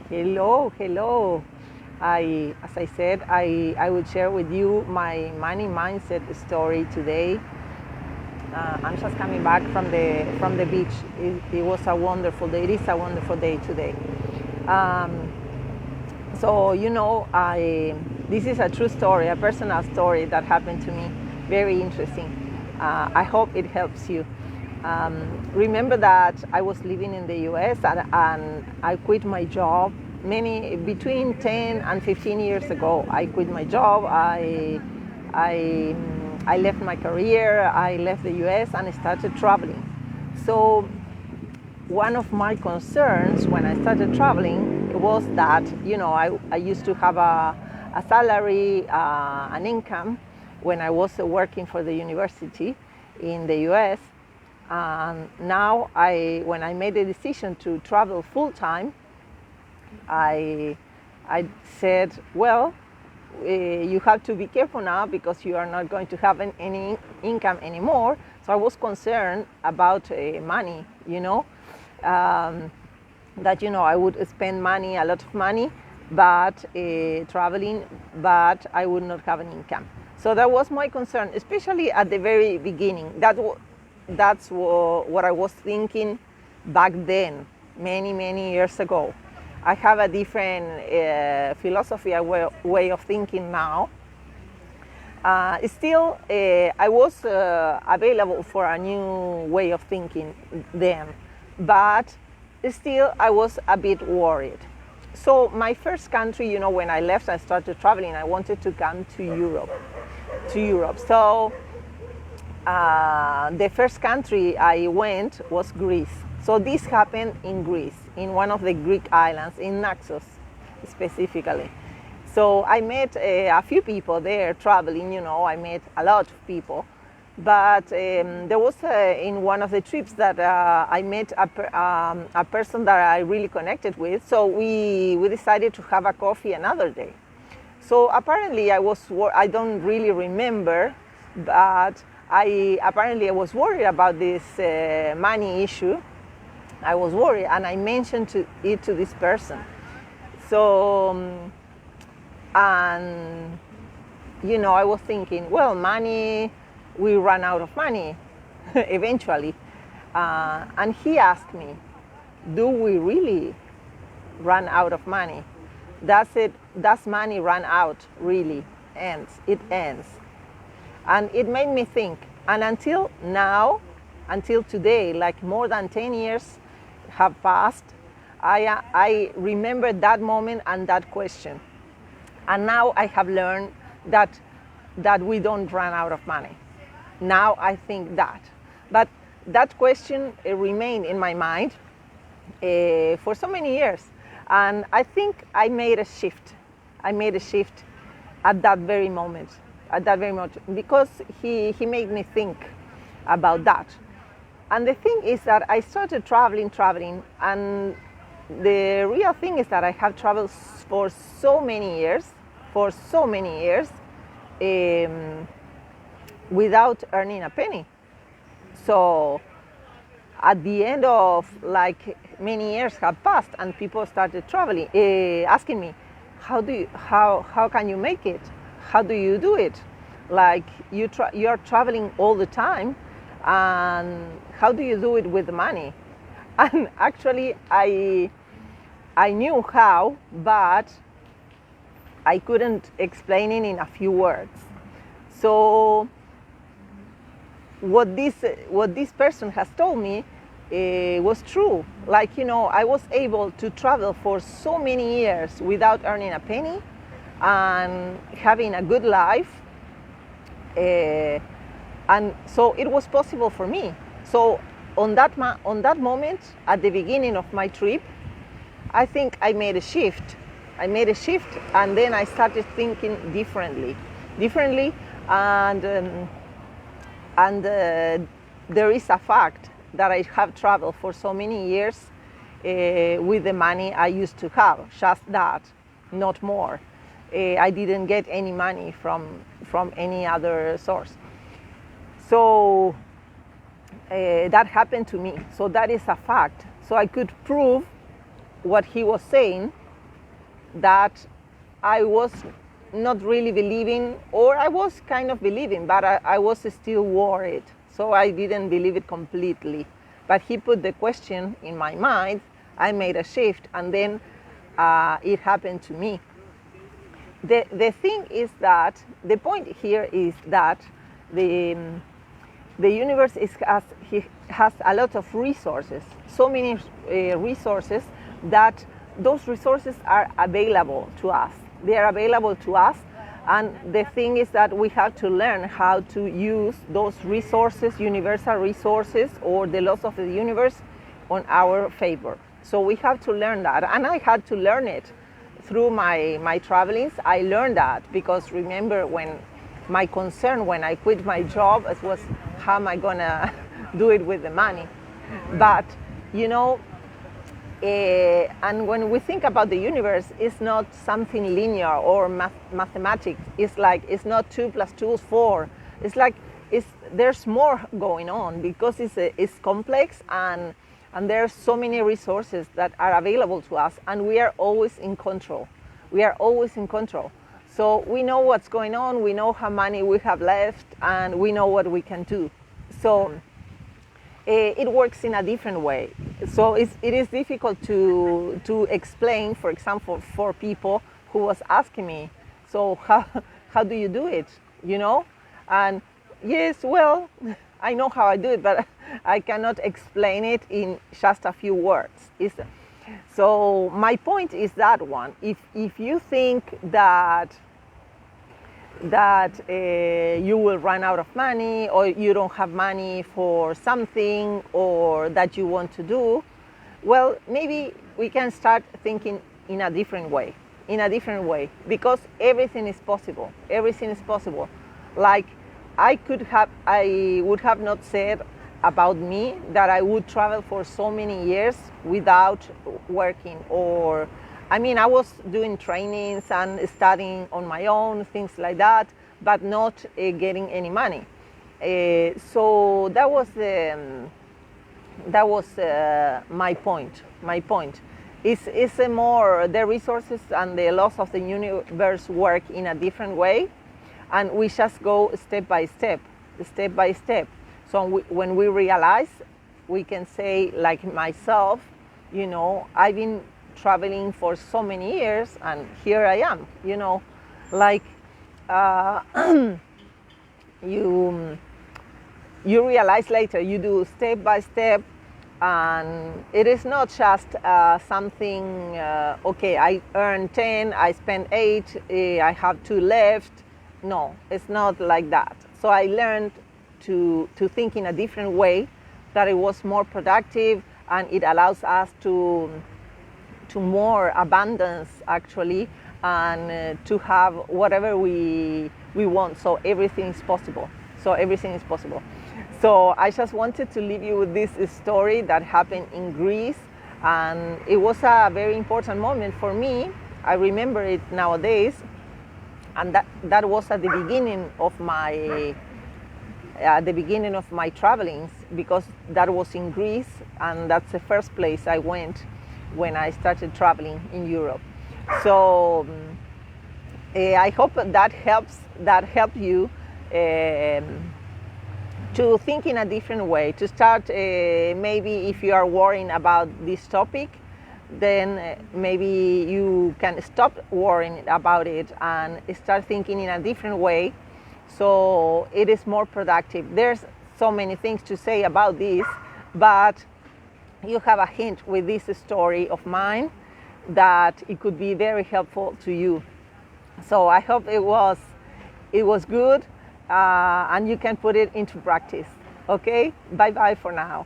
Hello, hello. As I said, I would share with you my money mindset story today. I'm just coming back from the beach. It was a wonderful day. It is a wonderful day today. Um, this is a true story, a personal story that happened to me. Very interesting. I hope it helps you. Remember that I was living in the US and I quit my job between 10 and 15 years ago. I quit my job. I, I left my career. I left the US and I started traveling. So one of my concerns when I started traveling was that, I used to have a salary, an income when I was working for the university in the US. And now, when I made the decision to travel full time, I said, well, you have to be careful now because you are not going to have any income anymore. So I was concerned about money, that I would spend money, a lot of money, but traveling, but I would not have an income. So that was my concern, especially at the very beginning. That's what I was thinking back then, many years ago. I have a different philosophy, a way of thinking now. Still, I was available for a new way of thinking then, but still I was a bit worried. So my first country, when I left, I started traveling. I wanted to come to Europe. So the first country I went was Greece. So this happened in Greece, in one of the Greek islands, in Naxos specifically. So I met a few people there traveling, I met a lot of people. But there was in one of the trips that I met a person that I really connected with. So we decided to have a coffee another day. So apparently I don't really remember, but I was worried about this money issue. I was worried, and I mentioned it to this person. So, and I was thinking, well, money, we run out of money eventually. And he asked me, do we really run out of money? Does money run out really? It ends. And it made me think. And until now, until today, like more than 10 years have passed, I remember that moment and that question. And now I have learned that we don't run out of money. Now I think that. But that question remained in my mind for so many years. And I think I made a shift. I made a shift at that very moment. Because he made me think about that. And the thing is that I started traveling, and the real thing is that I have traveled for so many years, without earning a penny. So at the end of many years have passed, and people started traveling, asking me, how can you make it? How do you do it? Like you're traveling all the time, and how do you do it with the money? And actually, I knew how, but I couldn't explain it in a few words. So what this person has told me was true. I was able to travel for so many years without earning a penny and having a good life. And so it was possible for me. So on that moment, at the beginning of my trip, I think I made a shift. And then I started thinking differently, and there is a fact that I have traveled for so many years with the money I used to have, just that, not more. I didn't get any money from any other source. So that happened to me. So that is a fact. So I could prove what he was saying that I was not really believing, or I was kind of believing, but I was still worried. So I didn't believe it completely. But he put the question in my mind, I made a shift, and then it happened to me. The thing is that, the point here is that the universe has a lot of resources, so many resources, that those resources are available to us. They are available to us, and the thing is that we have to learn how to use those resources, universal resources, or the laws of the universe, on our favor. So we have to learn that, and I had to learn it through my travelings. I learned that because, remember, when my concern when I quit my job, it was, how am I gonna do it with the money? But you know, and when we think about the universe, it's not something linear or mathematics. It's like, it's not 2 + 2 is 4. It's like, there's more going on, because it's complex, and there's so many resources that are available to us, and we are always in control. We are always in control. So we know what's going on, we know how money we have left, and we know what we can do. So it works in a different way. So it is difficult to explain, for example, for people who was asking me, so how do you do it, you know? And yes, well, I know how I do it, but I cannot explain it in just a few words. So my point is that one, if you think that you will run out of money, or you don't have money for something, or that you want to do, well, maybe we can start thinking in a different way, because everything is possible. Everything is possible. Like, I would have not said about me that I would travel for so many years without working, or I mean, I was doing trainings and studying on my own, things like that, but not getting any money. So that was my point. My point is more the resources and the laws of the universe work in a different way, and we just go step by step. So when we realize, we can say, like myself, you know, I've been traveling for so many years, and here I am, you know, like you realize later, you do step by step, and it is not just something, okay, I earned 10, I spent 8, I have 2 left. No, it's not like that. So I learned to think in a different way, that it was more productive, and it allows us to more abundance, actually, and to have whatever we want. So everything is possible. So I just wanted to leave you with this story that happened in Greece, and it was a very important moment for me. I remember it nowadays, and that was at the beginning of my travelings, because that was in Greece, and that's the first place I went when I started traveling in Europe. So I hope that helps you to think in a different way, to start maybe if you are worrying about this topic, then maybe you can stop worrying about it and start thinking in a different way, so it is more productive. There's so many things to say about this, but you have a hint with this story of mine that it could be very helpful to you. So I hope it was good, and you can put it into practice. Okay, bye bye for now.